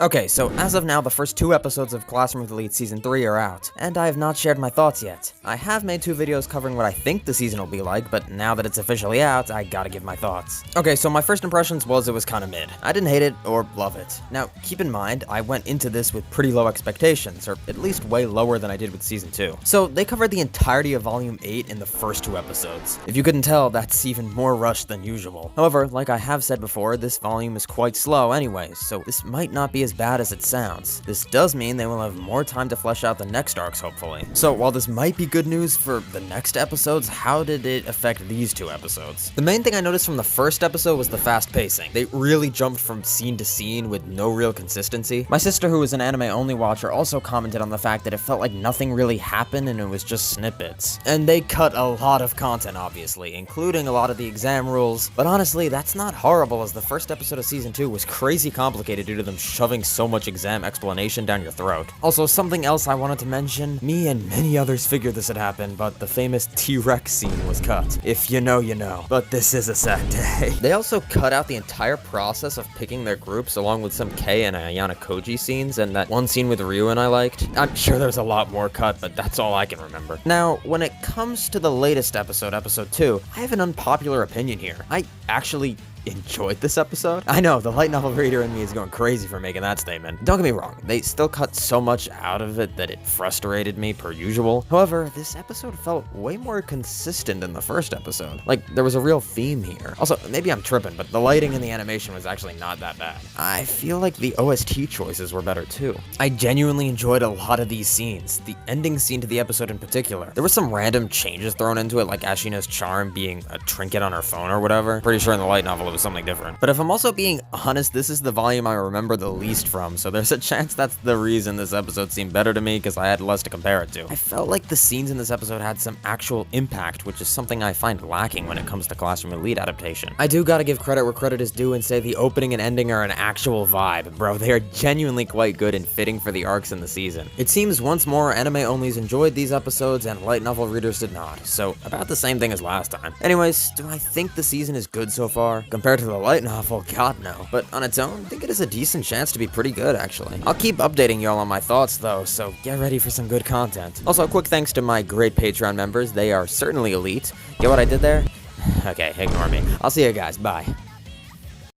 Okay, so as of now, the first 2 episodes of Classroom with Elite Season 3 are out, and I have not shared my thoughts yet. I have made 2 videos covering what I think the season will be like, but now that it's officially out, I gotta give my thoughts. Okay, so my first impressions was it was kinda mid. I didn't hate it or love it. Now, keep in mind, I went into this with pretty low expectations, or at least way lower than I did with Season 2. So, they covered the entirety of Volume 8 in the first 2 episodes. If you couldn't tell, that's even more rushed than usual. However, like I have said before, this volume is quite slow anyways, so this might not be as bad as it sounds. This does mean they will have more time to flesh out the next arcs, hopefully. So while this might be good news for the next episodes, how did it affect these 2 episodes? The main thing I noticed from the first episode was the fast pacing. They really jumped from scene to scene with no real consistency. My sister, who is an anime-only watcher, also commented on the fact that it felt like nothing really happened and it was just snippets. And they cut a lot of content, obviously, including a lot of the exam rules, but honestly, that's not horrible, as the first episode of Season 2 was crazy complicated due to them shoving so much exam explanation down your throat. Also, something else I wanted to mention, me and many others figured this had happened, but the famous T-Rex scene was cut. If you know, you know. But this is a sad day. They also cut out the entire process of picking their groups, along with some Kei and Ayanokoji scenes, and that one scene with Ryuin I liked. I'm sure there's a lot more cut, but that's all I can remember. Now, when it comes to the latest episode, episode 2, I have an unpopular opinion here. I actually enjoyed this episode. I know, the light novel reader in me is going crazy for making that statement. Don't get me wrong, they still cut so much out of it that it frustrated me per usual. However, this episode felt way more consistent than the first episode. Like, there was a real theme here. Also, maybe I'm tripping, but the lighting and the animation was actually not that bad. I feel like the OST choices were better too. I genuinely enjoyed a lot of these scenes, the ending scene to the episode in particular. There were some random changes thrown into it, like Ashina's charm being a trinket on her phone or whatever. Pretty sure in the light novel it was something different. But if I'm also being honest, this is the volume I remember the least from, so there's a chance that's the reason this episode seemed better to me, because I had less to compare it to. I felt like the scenes in this episode had some actual impact, which is something I find lacking when it comes to Classroom Elite adaptation. I do gotta give credit where credit is due and say the opening and ending are an actual vibe. Bro, they are genuinely quite good and fitting for the arcs in the season. It seems once more anime-onlys enjoyed these episodes and light novel readers did not, so about the same thing as last time. Anyways, do I think the season is good so far? Compared to the light novel, god no. But on its own, I think it has a decent chance to be pretty good, actually. I'll keep updating y'all on my thoughts though, so get ready for some good content. Also, a quick thanks to my great Patreon members. They are certainly elite. Get what I did there? Okay, ignore me. I'll see you guys. Bye.